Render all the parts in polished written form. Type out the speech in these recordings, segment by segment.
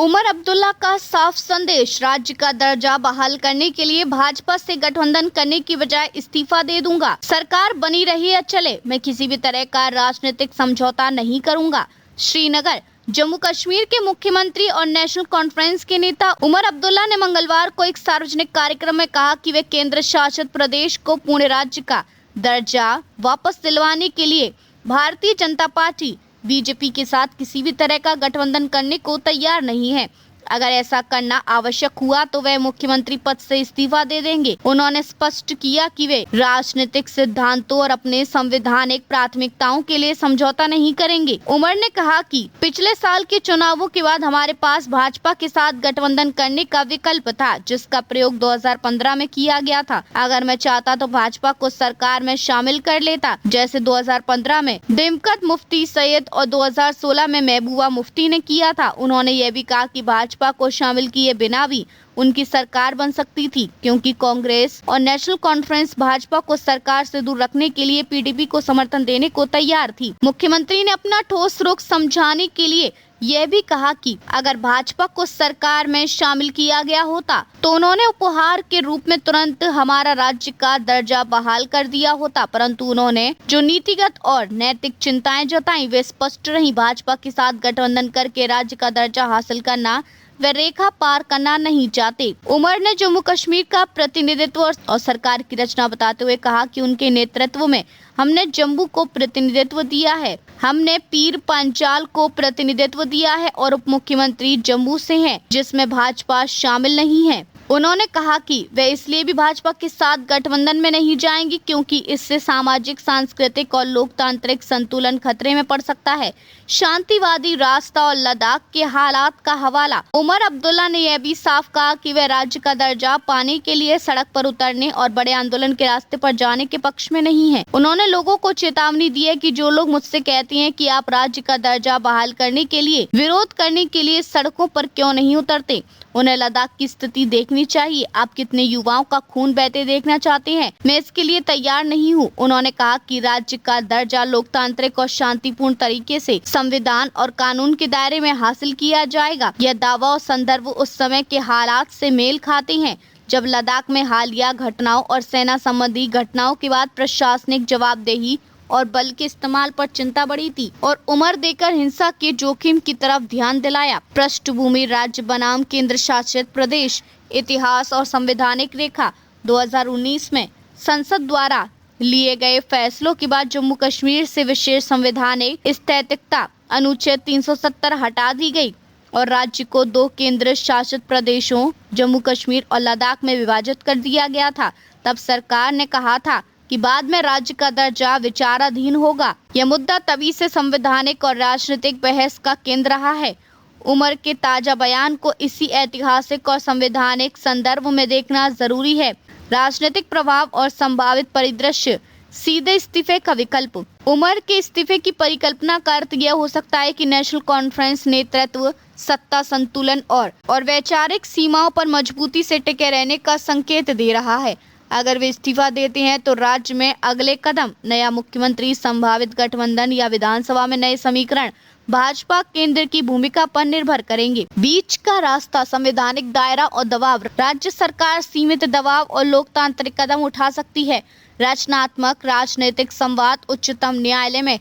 उमर अब्दुल्ला का साफ संदेश, राज्य का दर्जा बहाल करने के लिए भाजपा से गठबंधन करने की बजाय इस्तीफा दे दूंगा। सरकार बनी रही या चले, मैं किसी भी तरह का राजनीतिक समझौता नहीं करूंगा। श्रीनगर। जम्मू कश्मीर के मुख्यमंत्री और नेशनल कॉन्फ्रेंस के नेता उमर अब्दुल्ला ने मंगलवार को एक सार्वजनिक कार्यक्रम में कहा कि वे केंद्र शासित प्रदेश को पूर्ण राज्य का दर्जा वापस दिलवाने के लिए भारतीय जनता पार्टी बीजेपी के साथ किसी भी तरह का गठबंधन करने को तैयार नहीं है। अगर ऐसा करना आवश्यक हुआ तो वे मुख्यमंत्री पद से इस्तीफा दे देंगे। उन्होंने स्पष्ट किया कि वे राजनीतिक सिद्धांतों और अपने संवैधानिक प्राथमिकताओं के लिए समझौता नहीं करेंगे। उमर ने कहा कि पिछले साल के चुनावों के बाद हमारे पास भाजपा के साथ गठबंधन करने का विकल्प था, जिसका प्रयोग 2015 में किया गया था। अगर मैं चाहता तो भाजपा को सरकार में शामिल कर लेता, जैसे 2015 में दिवंगत मुफ्ती सैयद और 2016 में महबूबा मुफ्ती ने किया था। उन्होंने ये भी कहा कि भाजपा को शामिल किए बिना भी उनकी सरकार बन सकती थी, क्योंकि कांग्रेस और नेशनल कॉन्फ्रेंस भाजपा को सरकार से दूर रखने के लिए पीडीपी को समर्थन देने को तैयार थी। मुख्यमंत्री ने अपना ठोस रुख समझाने के लिए यह भी कहा कि अगर भाजपा को सरकार में शामिल किया गया होता तो उन्होंने उपहार के रूप में तुरंत हमारा राज्य का दर्जा बहाल कर दिया होता, परंतु उन्होंने जो नीतिगत और नैतिक चिंताएं जताई वे स्पष्ट रही। भाजपा के साथ गठबंधन करके राज्य का दर्जा हासिल करना वे रेखा पार करना नहीं चाहते। उमर ने जम्मू कश्मीर का प्रतिनिधित्व और सरकार की रचना बताते हुए कहा कि उनके नेतृत्व में हमने जम्मू को प्रतिनिधित्व दिया है, हमने पीर पांचाल को प्रतिनिधित्व दिया है और उप मुख्यमंत्री जम्मू से हैं, जिसमें भाजपा शामिल नहीं है। उन्होंने कहा कि वे इसलिए भी भाजपा के साथ गठबंधन में नहीं जाएंगी क्योंकि इससे सामाजिक, सांस्कृतिक और लोकतांत्रिक संतुलन खतरे में पड़ सकता है। शांतिवादी रास्ता और लद्दाख के हालात का हवाला। उमर अब्दुल्ला ने यह भी साफ कहा कि वे राज्य का दर्जा पाने के लिए सड़क पर उतरने और बड़े आंदोलन के रास्ते पर जाने के पक्ष में नहीं है। उन्होंने लोगों को चेतावनी दी है कि जो लोग मुझसे कहते हैं कि आप राज्य का दर्जा बहाल करने के लिए विरोध करने के लिए सड़कों पर क्यों नहीं उतरते, उन्हें लद्दाख की स्थिति देखनी चाहिए। आप कितने युवाओं का खून बहते देखना चाहते हैं, मैं इसके लिए तैयार नहीं हूँ। उन्होंने कहा कि राज्य का दर्जा लोकतांत्रिक और शांतिपूर्ण तरीके से संविधान और कानून के दायरे में हासिल किया जाएगा। यह दावा और संदर्भ उस समय के हालात से मेल खाते हैं जब लद्दाख में हालिया घटनाओं और सेना संबंधी घटनाओं के बाद प्रशासनिक जवाबदेही और बल के इस्तेमाल पर चिंता बढ़ी थी और उम्र देकर हिंसा के जोखिम की तरफ ध्यान दिलाया। पृष्ठभूमि राज्य बनाम केंद्र शासित प्रदेश, इतिहास और संवैधानिक रेखा। 2019 में संसद द्वारा लिए गए फैसलों के बाद जम्मू कश्मीर से विशेष संवैधानिक स्थैतिकता अनुच्छेद 370 हटा दी गई और राज्य को 2 केंद्र शासित प्रदेशों जम्मू कश्मीर और लद्दाख में विभाजित कर दिया गया था। तब सरकार ने कहा था कि बाद में राज्य का दर्जा विचाराधीन होगा। यह मुद्दा तभी से संवैधानिक और राजनीतिक बहस का केंद्र रहा है। उमर के ताजा बयान को इसी ऐतिहासिक और संवैधानिक संदर्भ में देखना जरूरी है। राजनीतिक प्रभाव और संभावित परिदृश्य। सीधे इस्तीफे का विकल्प। उमर के इस्तीफे की परिकल्पना का अर्थ यह हो सकता है कि नेशनल कॉन्फ्रेंस नेतृत्व सत्ता संतुलन और वैचारिक सीमाओं पर मजबूती से टिके रहने का संकेत दे रहा है। अगर वे इस्तीफा देते हैं तो राज्य में अगले कदम नया मुख्यमंत्री, संभावित गठबंधन या विधानसभा में नए समीकरण भाजपा केंद्र की भूमिका पर निर्भर करेंगे। बीच का रास्ता। संवैधानिक दायरा और दबाव। राज्य सरकार सीमित दबाव और लोकतांत्रिक कदम उठा सकती है। रचनात्मक राजनीतिक संवाद, उच्चतम न्यायालय में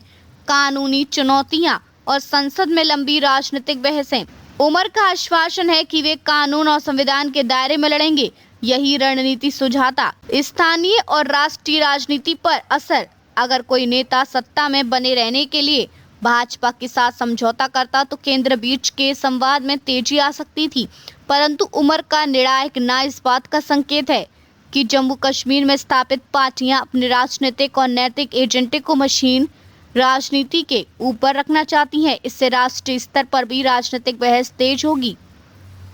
कानूनी चुनौतियां और संसद में लंबी राजनीतिक बहसें। उमर का आश्वासन है कि वे कानून और संविधान के दायरे में लड़ेंगे। यही रणनीति सुझाता। स्थानीय और राष्ट्रीय राजनीति पर असर। अगर कोई नेता सत्ता में बने रहने के लिए भाजपा के साथ समझौता करता तो केंद्र बीच के संवाद में तेजी आ सकती थी, परंतु उमर का निर्णायक ना इस बात का संकेत है कि जम्मू कश्मीर में स्थापित पार्टियां अपने राजनीतिक और नैतिक एजेंडे को मशीन राजनीति के ऊपर रखना चाहती हैं। इससे राष्ट्रीय स्तर पर भी राजनीतिक बहस तेज होगी।